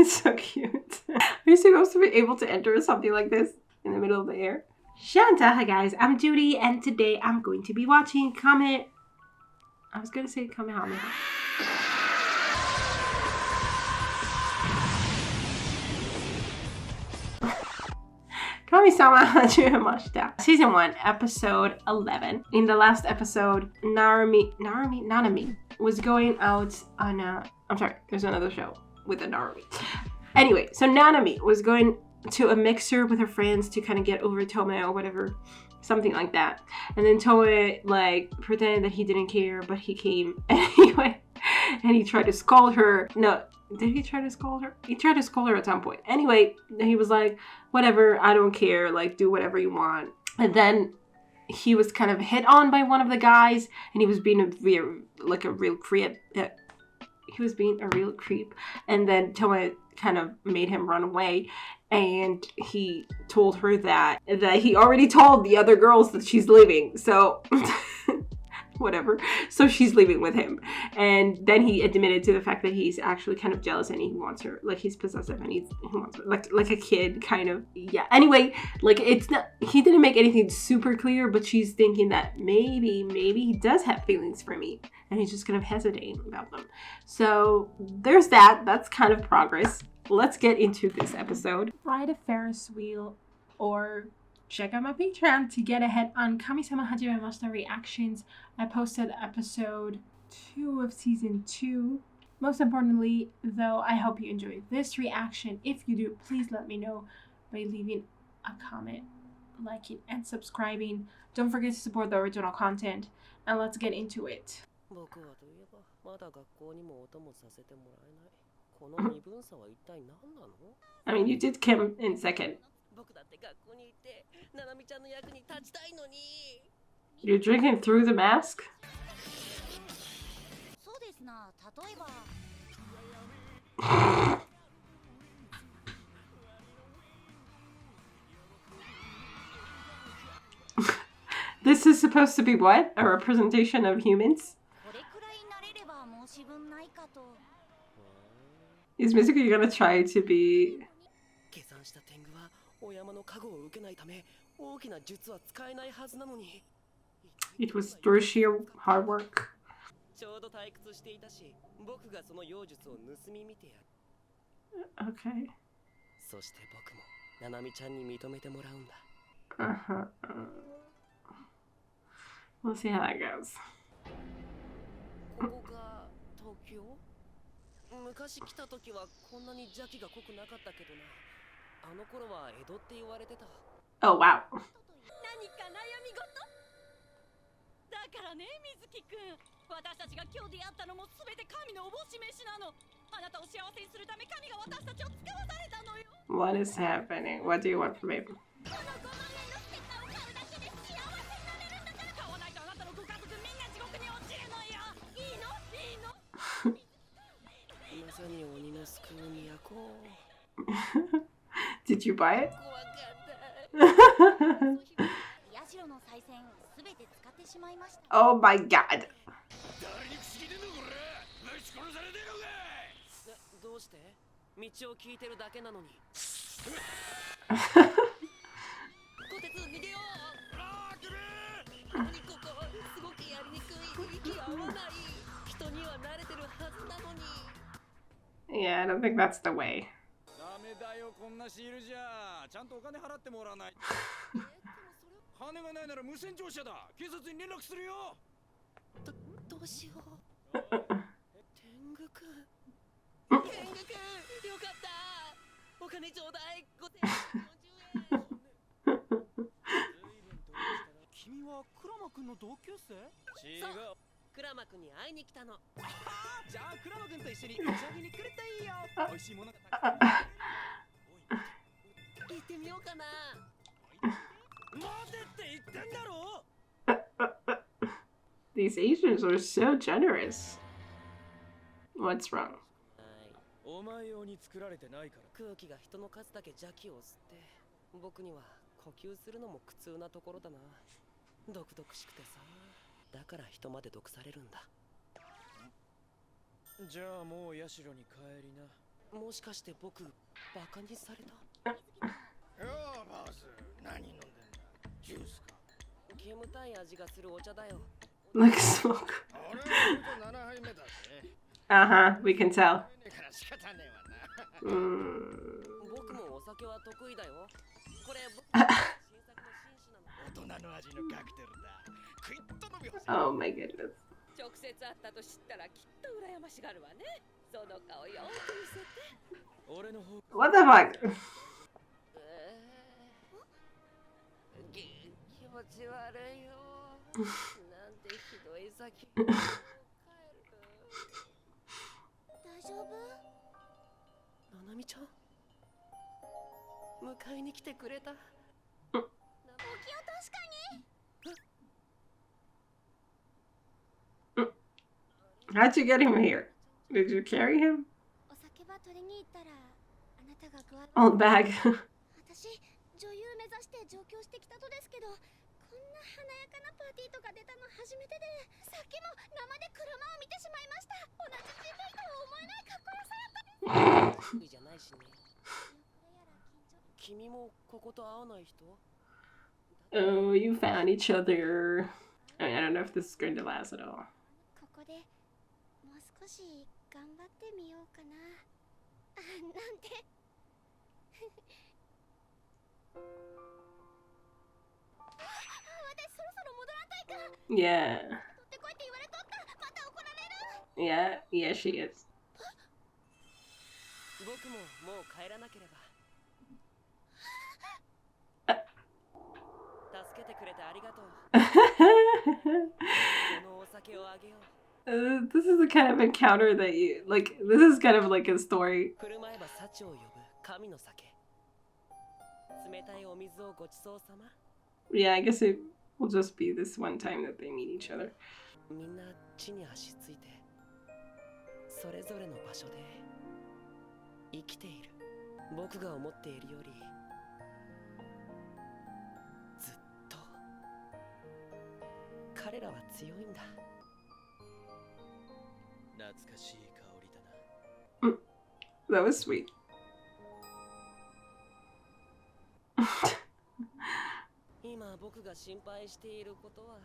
So cute. Are you supposed to be able to enter something like this in the middle of the air? Shanta, hi guys, I'm Judy, and today I'm going to be watching Kamehameha. Kamisama Hajimemashita. Season 1, episode 11. In the last episode, nanami was going out on I'm sorry, there's another show with a Narumi. Anyway, so Nanami was going to a mixer with her friends to kind of get over Tomoe or whatever, something like that. And then Tomoe like pretended that he didn't care, but he came anyway, and he tried to scold her. No, did he try to scold her? He tried to scold her at some point. Anyway, he was like, whatever, I don't care, like do whatever you want. And then he was kind of hit on by one of the guys, and he was being a real creep. He was being a real creep. And then Tomoe kind of made him run away, and he told her that he already told the other girls that she's leaving, so whatever, so she's leaving with him. And then he admitted to the fact that he's actually kind of jealous and he wants her, like he's possessive and he wants her like a kid kind of. Yeah, anyway, like it's not, he didn't make anything super clear, but she's thinking that maybe he does have feelings for me and he's just kind of hesitating about them. So there's that's kind of progress. Let's get into this episode. Ride a Ferris wheel or check out my Patreon to get ahead on Kamisama Hajimemashita reactions. I posted episode 2 of season 2. Most importantly, though, I hope you enjoyed this reaction. If you do, please let me know by leaving a comment, liking, and subscribing. Don't forget to support the original content, and let's get into it. I mean, you did Kim in second. You're drinking through the mask? This is supposed to be what? A representation of humans? Is Mizuki gonna try to be... It was through sheer hard work. Okay. We'll see how that goes. 昔来た時はこんなに邪気が濃くなかったけどな。あの頃は江戸って言われてた。Oh wow. 何か悩み事？だからね、水木くん。私たちが今日出会ったのもすべて神のおぼし飯なの。あなたを幸せにするため神が私たちを使わされたのよ。What is happening? What do you want from me? この5万円のステッカーを買うだけで幸せになれるんだから。買わないとあなたのご家族みんな地獄に落ちるのよ。いいの？いいの？ Did you buy it? Oh my god. Yeah, I don't think that's the way. These Asians are so generous. What's wrong? お前用に作られてないから空気が人の数だけ邪気を吸って僕には呼吸するのも苦痛なところだな。毒々しくてさ、だから人まで毒されるんだ。じゃあもう社に帰りな。もしかして僕バカにされた？よーボス、何飲んでんだ？ジュースか？煙たい味がするお茶だよ。 Like smoke. 俺は7杯目だぜ。Uh-huh, we can tell. から仕方ねえわな。僕もお酒は得意だよ。これ僕新作の紳士なの。大人の味のカクテルだ。クイッと飲み干せ。 Oh my goodness. 直接会ったと知ったらきっと羨ましがるわね。その顔よく見せて。俺の方 What the fuck? 気持ち悪いよ。なんてひどい酒。大丈夫？ななみちゃん迎えに来てくれた。お気を確かに。 How'd you get him here? Did you carry him? お酒ば取りに行ったらあなたが加わっ Oh, bag. 私女優目指して上京してきたとですけど、こんな華やかなパーティーとか出たの初めてで、さっきも生でクラマを見てしまいました。同じ人類とは思えないかっこよさやったです。いいじゃないしね。君もここと会わない人？ Oh, you found each other. I mean, I don't know if this is going to last at all. ここでもう少し頑張ってみようかな。なんて。私そろそろ戻らんといかん。 Yeah. 取ってこいって言われとった。また怒られる。 Yeah, yeah, she is. 僕ももう帰らなければ。助けてくれてありがとう。このお酒をあげよう。 This is the kind of encounter that you like. This is kind of like a story. 振る舞えば幸を呼ぶ神の酒。冷たいお水をごちそうさま。 Yeah, I guess it will just be this one time that they meet each other. みんな地に足ついて、それぞれの場所で生きている。僕が思っているよりずっと彼らは強いんだ。懐かしい香りだな。 That was sweet. 今僕が心配していることは、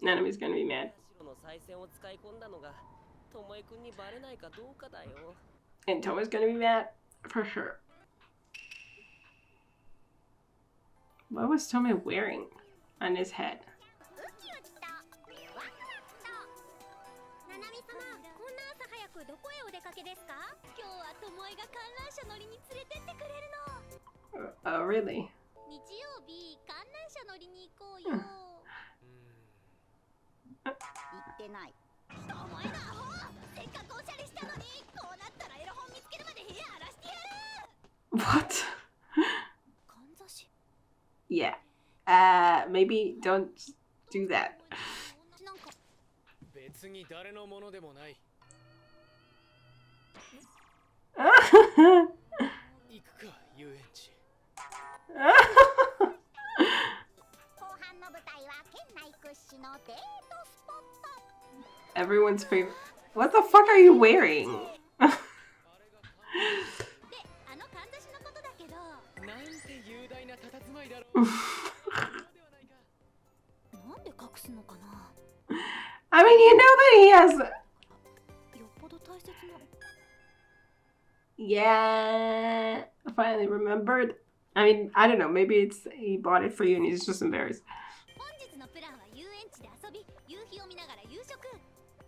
Nanami's gonna be mad. 白の再戦を使い込んだのが巴くんにバレないかどうかだよ。 And Tomoe's gonna be mad for sure. What was Tomoe wearing on his head? ななみ様、こんな朝早くどこへお出かけですか？今日は巴が観覧車乗りに連れてってくれるの。 Oh, really? 日曜日、観覧車乗りに行こうよ。行ってない。巴のアホ！せっかくおしゃれしたのに、こうなったらエロ本見つけるまで部屋荒らしてやる。 What? かんざし。 Yeah. Maybe don't do that. なんか別に誰のものでもない。行くか、遊園地。後半の舞台は県内屈指のデートスポット。 Everyone's favorite. What the fuck are you wearing? で、あのかんざしのことだけど、なんて雄大な佇まいだろう。なんで隠すのかな。 I mean, you know that he has. よっぽど大切な。 Yeah. Finally remembered. I mean, I don't know. Maybe it's he bought it for you and he's just embarrassed. 本日のプランは遊園地で遊び、夕日を見ながら夕食。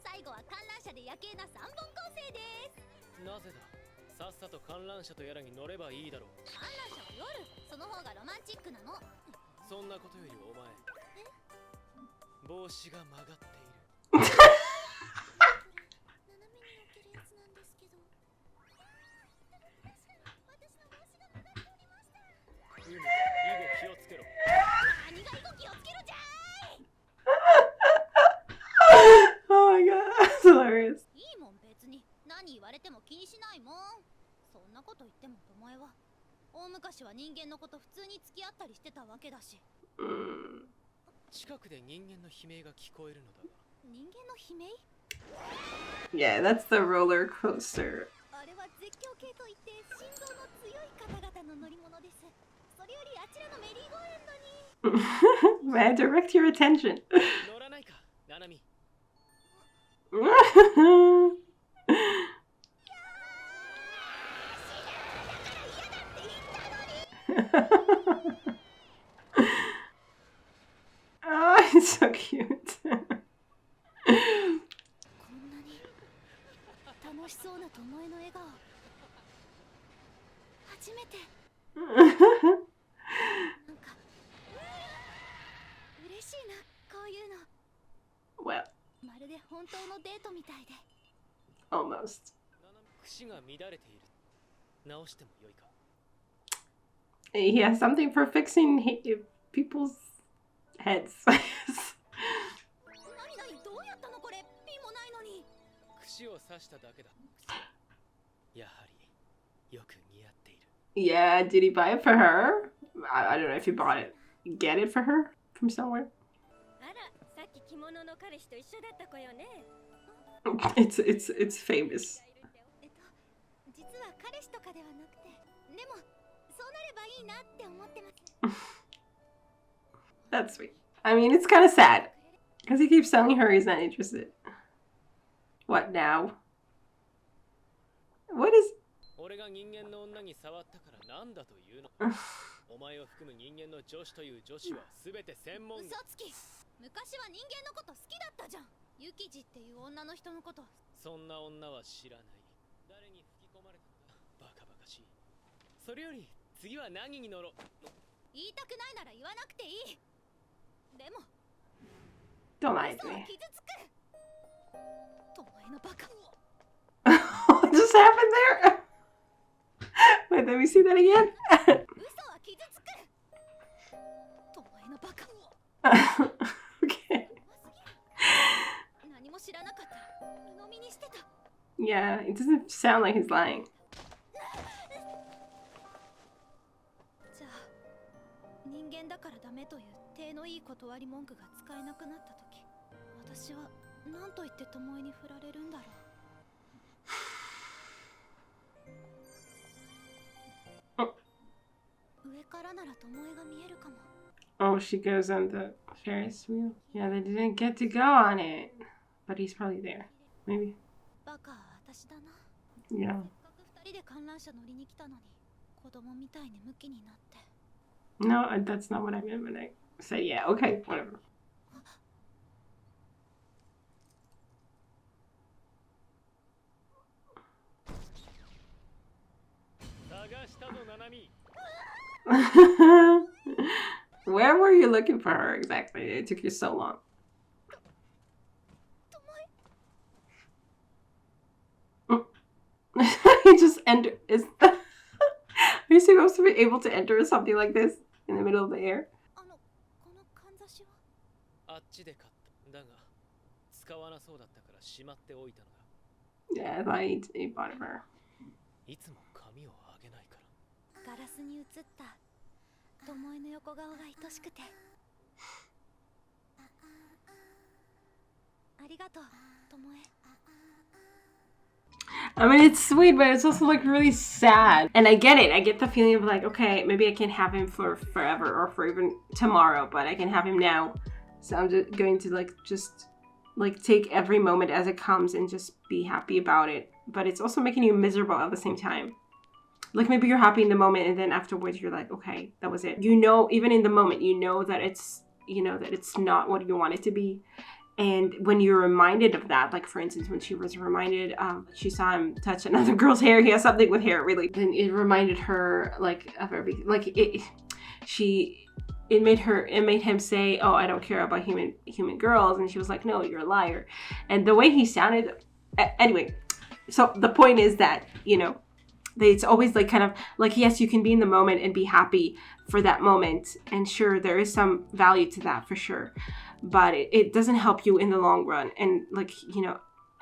最後は観覧車で夜景な3本構成です。なぜだ。さっさと観覧車とやらに乗ればいいだろう。観覧車は夜、その方がロマンチックなの。そんなことよりお前、帽子が曲がっている。斜めに乗ってるやつなんですけど。私の帽子が曲がっておりました。以後気をつけろ。何が以後気をつけろじゃーい。 Oh my god, that's hilarious. いいもん別に。何言われても気にしないもん。そんなこと言っても巴は大昔は人間のこと普通に付き合ったりしてたわけだし。近くで人間の悲鳴が聞こえるのだが。人間の悲鳴？ Yeah, that's the roller coaster. あれは絶叫系行って心臓の強い方々の乗り物です。それよりあちらのメリーゴーランドに。May I direct your attention? 乗らないか、ナナミ。Oh, it's so cute. こんなに楽しそうな巴の笑顔。初めて。なんか嬉しいな、こういうの。 Well, まるで本当のデートみたいで。 almost. 串が乱れている。直してもよいか。He has something for fixing people's heads. 何どうやったのこれ、ピンもないのに。串を刺しただけだ。やはりよく似合っている。 Yeah, did he buy it for her? I don't know if he bought it. Get it for her from somewhere? あら、さっき着物の彼氏と一緒だった子よね。It's famous. 実は彼氏とかではなくて、でもそうなればいいなって思ってます。 That's sweet. I mean, it's kind of sad because he keeps telling her he's not interested. What now? What is? 俺が人間の女に触ったからなんだというの。お前を含む人間の女子という女子はすべて専門。嘘つき。昔は人間のこと好きだったじゃん。ユキジっていう女の人のこと。そんな女は知らない。誰に吹き込まれたんだ。バカバカしい。それより次は何に乗ろう。言いたくないなら言わなくていい。でも Don't lie 嘘 to は me. 傷つく。巴のバカ。 What just happened there? Wait, let me see that again. 嘘は傷つく。巴のバカ。 Okay. 何も知らなかった。鵜呑みにしてた。 Yeah, it doesn't sound like he's lying. じゃあ人間だからダメという体のいい断り文句が使えなくなった時、私は何と言って巴に振られるんだろう。 上からなら巴が見えるかも。 Oh, she goes on the Ferris wheel. Yeah, they didn't get to go on it, but he's probably there. Maybe. バカは私だな。 Yeah. せっかく二人で観覧車乗りに来たのに、子供みたいにムキになって。 No, that's not what I meant when I said yeah. Okay, whatever. 探したぞ、ナナミ。 Where were you looking for her exactly? It took you so long. He just enter. Is that? Are you supposed to be able to enter something like this in the middle of the air? このかんざしは。あっちで買った。だが使わなそうだったからしまっておいたのだ。 Yeah, I thought he bought it for her. いつも髪をあげないから。ガラスに映った巴の横顔が愛しくて。ありがとう、巴。 I mean, it's sweet, but it's also like really sad. And I get it. I get the feeling of like, okay, maybe I can't have him for forever or for even tomorrow, but I can have him now. So I'm just going to just take every moment as it comes and just be happy about it. But it's also making you miserable at the same time. Like maybe you're happy in the moment and then afterwards you're like, okay, that was it. You know, even in the moment, you know that it's not what you want it to be. And when you're reminded of that, like for instance, when she was reminded, she saw him touch another girl's hair. He has something with hair, really. Then it reminded her like of everything. Like it made him say, "Oh, I don't care about human girls," and she was like, "No, you're a liar." And the way he sounded, anyway. So the point is that it's always like kind of like, yes, you can be in the moment and be happy for that moment, and sure, there is some value to that for sure. But it doesn't help you in the long run. And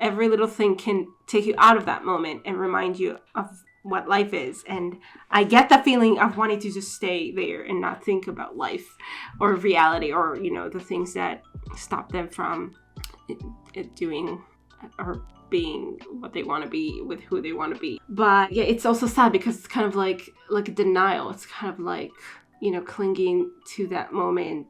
every little thing can take you out of that moment and remind you of what life is. And I get the feeling of wanting to just stay there and not think about life or reality or, the things that stop them from doing or being what they want to be with who they want to be. But yeah, it's also sad because it's kind of like a denial. It's kind of like, you know, clinging to that moment,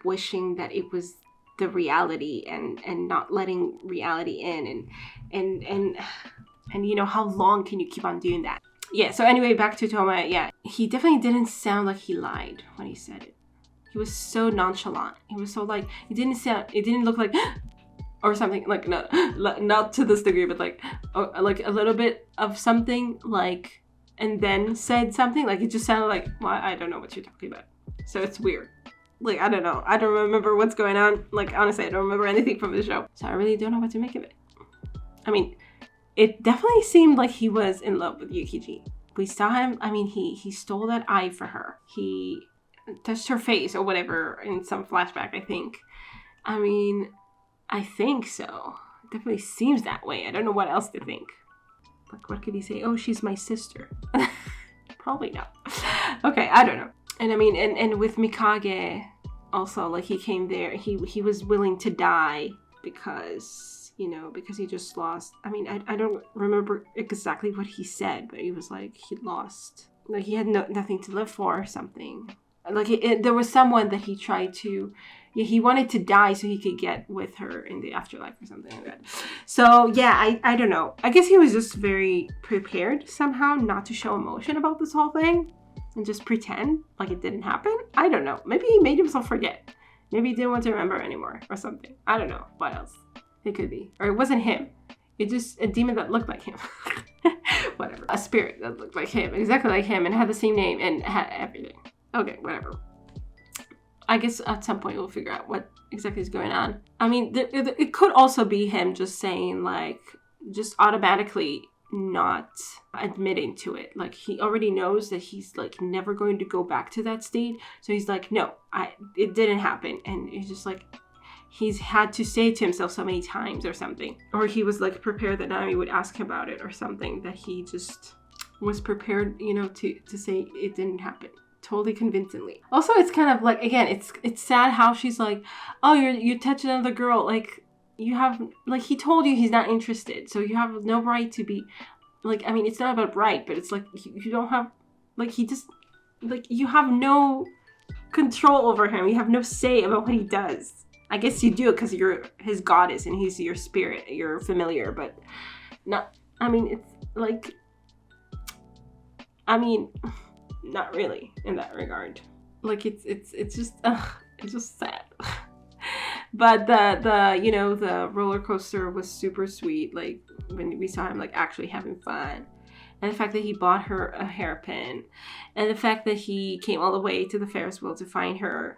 wishing that it was the reality and not letting reality in and you know, how long can you keep on doing that? Yeah, so anyway, back to Tomoe. Yeah, he definitely didn't sound like he lied when he said it. He was so nonchalant. He was so like, it didn't look like or something, like not to this degree, but like a little bit of something, like, and then said something, like it just sounded like, well, I don't know what you're talking about. So it's weird. Like, I don't know. I don't remember what's going on. Like, honestly, I don't remember anything from the show. So I really don't know what to make of it. I mean, it definitely seemed like he was in love with Yukiji. We saw him, I mean, he stole that eye for her. He touched her face or whatever in some flashback, I think. I mean, I think so. It definitely seems that way. I don't know what else to think. Like, what could he say? Oh, she's my sister. Probably not. Okay, I don't know. And I mean, and with Mikage, also, like, he came there, he was willing to die because, you know, because he just lost. I mean, I don't remember exactly what he said, but he was like, he lost, like, he had nothing to live for or something. Like, there was someone that he tried to, yeah, he wanted to die so he could get with her in the afterlife or something like that. So, yeah, I don't know. I guess he was just very prepared somehow not to show emotion about this whole thing and just pretend like it didn't happen. I don't know. Maybe he made himself forget. Maybe he didn't want to remember anymore or something. I don't know what else it could be. Or it wasn't him. It's just a demon that looked like him. Whatever. A spirit that looked like him. Exactly like him and had the same name and had everything. Okay, whatever. I guess at some point we'll figure out what exactly is going on. I mean, it could also be him just saying, like, just automatically not admitting to it. Like, he already knows that he's, like, never going to go back to that state. So he's like, no, it didn't happen. And he's just like, he's had to say to himself so many times or something. Or he was, like, prepared that Nami would ask him about it or something, that he just was prepared, you know, to say it didn't happen. Totally convincingly. Also, it's kind of like, again, it's sad how she's like, oh, you touched another girl. Like, you have, like, he told you he's not interested, so you have no right to be, like, I mean, it's not about right, but it's like, you don't have, like, he just, like, you have no control over him. You have no say about what he does. I guess you do because you're his goddess and he's your spirit, your familiar, but not, I mean, it's like, I mean, not really in that regard. Like, it's just sad. But the you know, the roller coaster was super sweet, like when we saw him, like, actually having fun. And the fact that he bought her a hairpin, and the fact that he came all the way to the Ferris wheel to find her,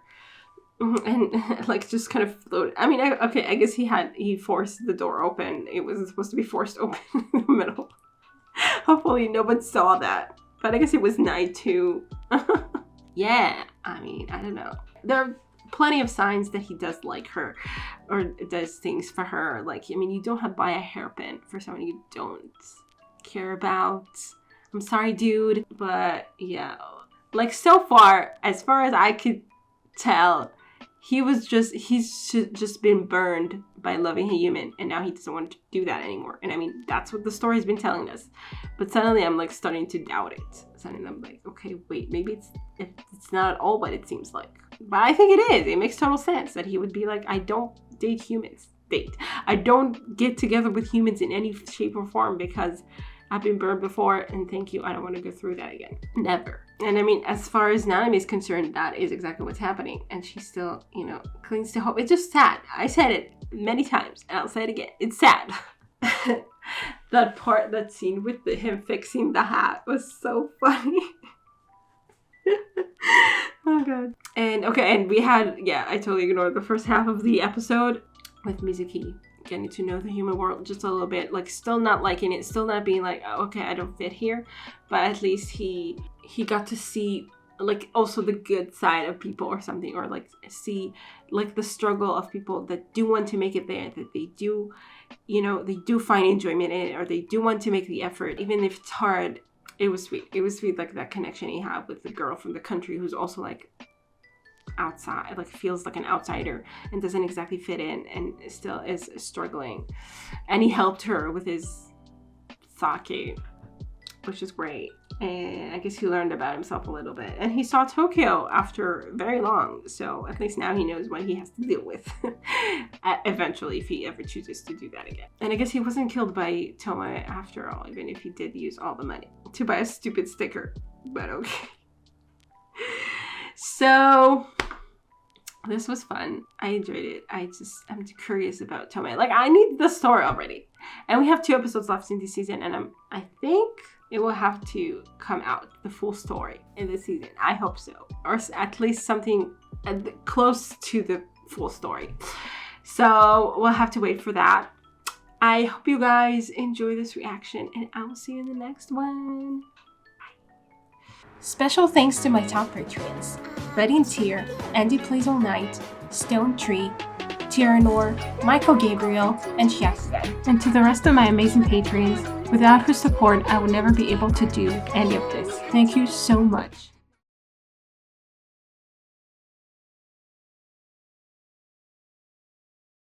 and like just kind of floated. I mean, I guess he forced the door open. It wasn't supposed to be forced open in the middle. Hopefully no one saw that. But I guess it was night too. Yeah, I mean, I don't know. There are plenty of signs that he does like her or does things for her. Like, I mean, you don't have to buy a hairpin for someone you don't care about. I'm sorry, dude. But yeah, like, so far as I could tell, he's just been burned by loving a human, and now he doesn't want to do that anymore. And I mean, that's what the story's been telling us. But suddenly I'm, like, starting to doubt it. Suddenly I'm like, okay, wait, maybe it's not at all what it seems like. But I think it is. It makes total sense that he would be like, I don't date humans. I don't get together with humans in any shape or form because I've been burned before, and thank you, I don't want to go through that again. Never. And I mean, as far as Nanami is concerned, that is exactly what's happening. And she still, you know, clings to hope. It's just sad. I said it many times, and I'll say it again. It's sad. That scene with him fixing the hat was so funny. Oh, God. And, okay, and we had, yeah, I totally ignored the first half of the episode with Mizuki getting to know the human world just a little bit, like, still not liking it, still not being like, oh, okay, I don't fit here, but at least he got to see, like, also the good side of people or something, or like see, like, the struggle of people that do want to make it there, that they do, you know, they do find enjoyment in it, or they do want to make the effort, even if it's hard. It was sweet, like, that connection he had with the girl from the country who's also like, outside, like feels like an outsider and doesn't exactly fit in and still is struggling. And he helped her with his sake, which is great. And I guess he learned about himself a little bit. And he saw Tokyo after very long, so at least now he knows what he has to deal with eventually, if he ever chooses to do that again. And I guess he wasn't killed by Tomoe after all, even if he did use all the money to buy a stupid sticker, but okay. So this was fun. I enjoyed it. I'm curious about Tomoe. Like, I need the story already. And we have 2 episodes left in this season, and I think it will have to come out, the full story in this season. I hope so. Or at least something close to the full story. So we'll have to wait for that. I hope you guys enjoy this reaction, and I will see you in the next one. Bye. Special thanks to my top patrons: Betty and Tier, Andy Plays All Night, Stone Tree, Tyrannor, Michael Gabriel, and Shakugan. And to the rest of my amazing patrons, without whose support I would never be able to do any of this. Thank you so much.